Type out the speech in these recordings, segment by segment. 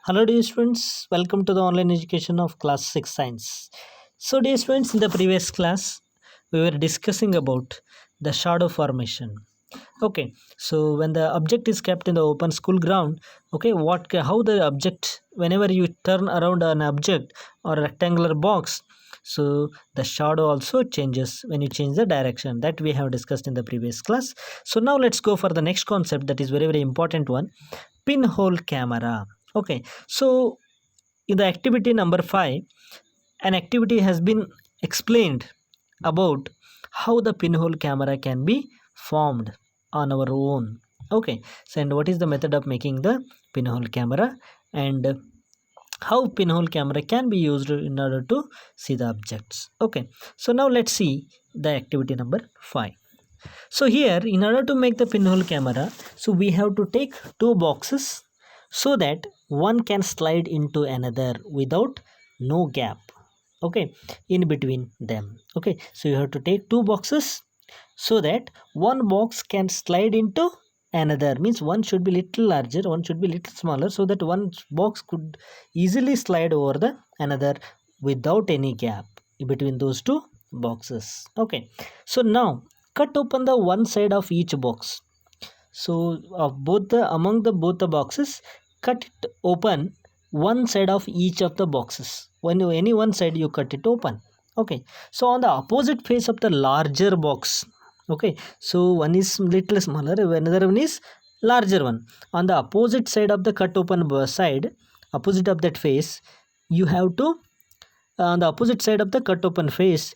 Hello dear students, welcome to the online education of class 6 science. So dear students, in the previous class we were discussing about the shadow formation. Okay, so when the object is kept in the open school ground, okay, how the object, whenever you turn around an object or a rectangular box, so the shadow also changes when you change the direction, that we have discussed in the previous class. So now let's go for the next concept, that is very important one, pinhole camera. Okay, so in the activity number 5, an activity has been explained about how the pinhole camera can be formed on our own. Okay, so and what is the method of making the pinhole camera, and how pinhole camera can be used in order to see the objects. Okay, so now let's see the activity number 5. So here, in order to make the pinhole camera, so we have to take two boxes so that one can slide into another without no gap, okay, in between them. Okay, so you have to take two boxes so that one box can slide into another, means one should be little larger, one should be little smaller, so that one box could easily slide over the another without any gap between those two boxes. Okay, so now cut open the one side of each box. So of both the among the both the boxes, cut it open one side of each of the boxes. When any one side you cut it open. Okay, so on the opposite face of the larger box, okay, so one is little smaller, another one is larger one. On the opposite side of the cut open side, opposite of that face, you have to, on the opposite side of the cut open face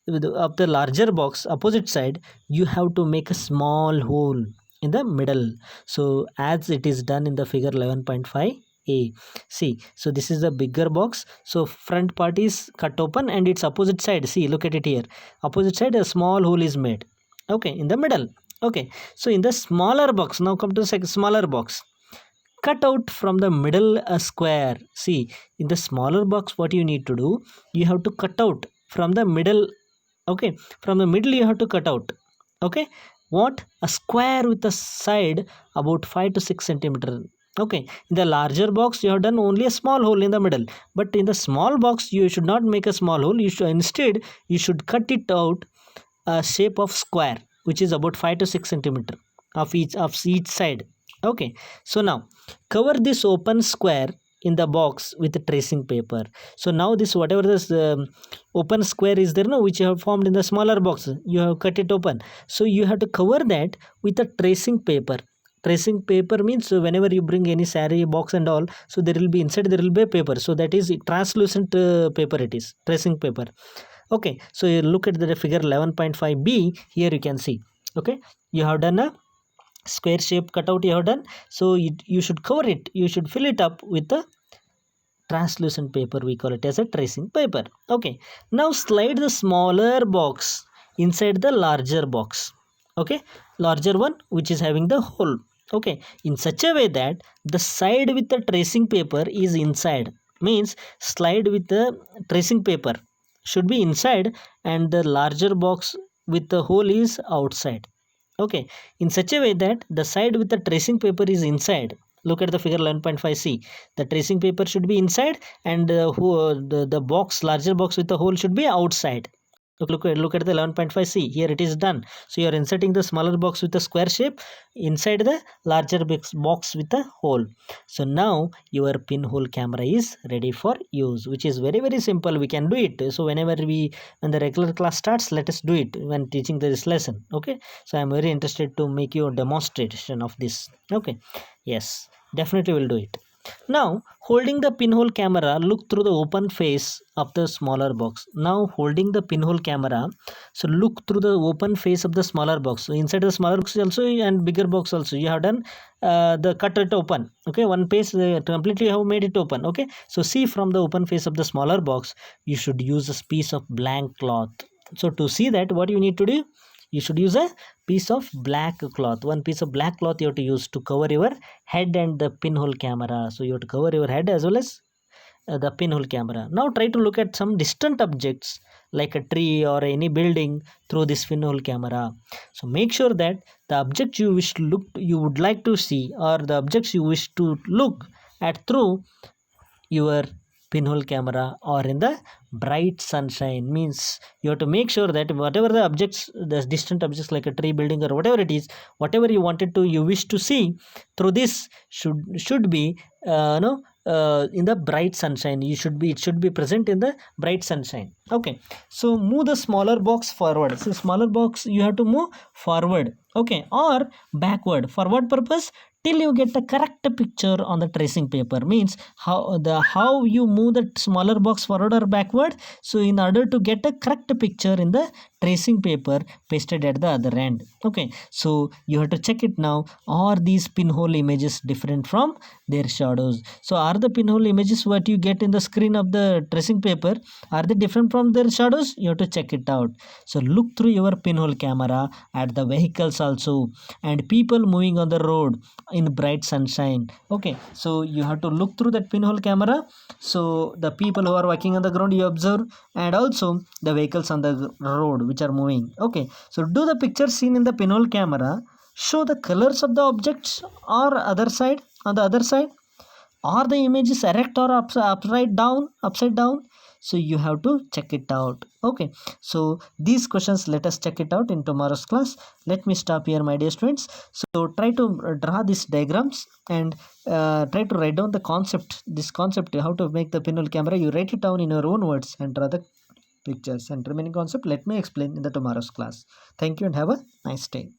of the larger box, opposite side, you have to make a small hole in the middle. So as it is done in the figure 11.5a, see, so this is the bigger box, so front part is cut open and its opposite side, see, look at it here, opposite side a small hole is made, okay, in the middle. Okay, so in the smaller box, now come to the smaller box, cut out from the middle a square. See, in the smaller box, what you need to do, you have to cut out from the middle. Okay, from the middle you have to cut out, okay, what, a square with a side about 5 to 6 centimeter. Okay, in the larger box you have done only a small hole in the middle, but in the small box you should not make a small hole, you should instead, you should cut it out a shape of square which is about 5 to 6 centimeter of each side. Okay, so now cover this open square in the box with the tracing paper. So now this, whatever this open square is there, no, which you have formed in the smaller box, you have cut it open, so you have to cover that with a tracing paper. Tracing paper means whenever you bring any saree box and all, so there will be inside, there will be a paper, so that is translucent paper, it is tracing paper. Okay, so you look at the figure 11.5b, here you can see, okay, you have done a square shape cutout, you have done, so you should cover it, you should fill it up with the translucent paper, we call it as a tracing paper. Okay, now slide the smaller box inside the larger box, okay, larger one which is having the hole, okay, in such a way that the side with the tracing paper is inside, means slide with the tracing paper should be inside and the larger box with the hole is outside. Okay, in such a way that the side with the tracing paper is inside. Look at the figure 11.5c, the tracing paper should be inside and the box, larger box with the hole should be outside. Look at the 11.5c, here it is done. So you are inserting the smaller box with a square shape inside the larger box with a hole. So now your pinhole camera is ready for use, which is very simple, we can do it. So when the regular class starts, let us do it when teaching this lesson. Okay, so I am very interested to make you a demonstration of this. Okay, yes, definitely will do it. Now, holding the pinhole camera, look through the open face of the smaller box. Now, holding the pinhole camera, so look through the open face of the smaller box. So, inside the smaller box also and bigger box also, you have done the cut it open. Okay, one face completely you have made it open. Okay, so see from the open face of the smaller box, you should use a piece of blank cloth. So, to see that, what you need to do? You should use a piece of black cloth. One piece of black cloth you have to use to cover your head and the pinhole camera. So you have to cover your head as well as the pinhole camera. Now try to look at some distant objects like a tree or any building through this pinhole camera. So make sure that the object you would like to see, or the objects you wish to look at through your pinhole camera or in the bright sunshine, means you have to make sure that whatever the objects, the distant objects like a tree, building, or whatever it is, whatever you wish to see through this should be in the bright sunshine. It should be present in the bright sunshine. Okay, so move the smaller box forward. So smaller box you have to move forward, okay, or backward. For what purpose? Till you get the correct picture on the tracing paper, means how you move the smaller box forward or backward. So in order to get a correct picture in the tracing paper pasted at the other end. Okay, so you have to check it now. Are these pinhole images different from their shadows? So are the pinhole images what you get in the screen of the tracing paper, are they different from their shadows? You have to check it out. So look through your pinhole camera at the vehicles also and people moving on the road in bright sunshine. Okay, so you have to look through that pinhole camera. So the people who are walking on the ground you observe, and also the vehicles on the road which are moving. Okay, so do the picture seen in the pinhole camera show the colors of the objects or other side, on the other side? Are the images erect or upside down? So you have to check it out. Okay, so these questions, let us check it out in tomorrow's class. Let me stop here, my dear students. So try to draw these diagrams and try to write down the concept, this concept, how to make the pinhole camera. You write it down in your own words and draw the pictures, and remaining concept let me explain in the tomorrow's class. Thank you and have a nice day.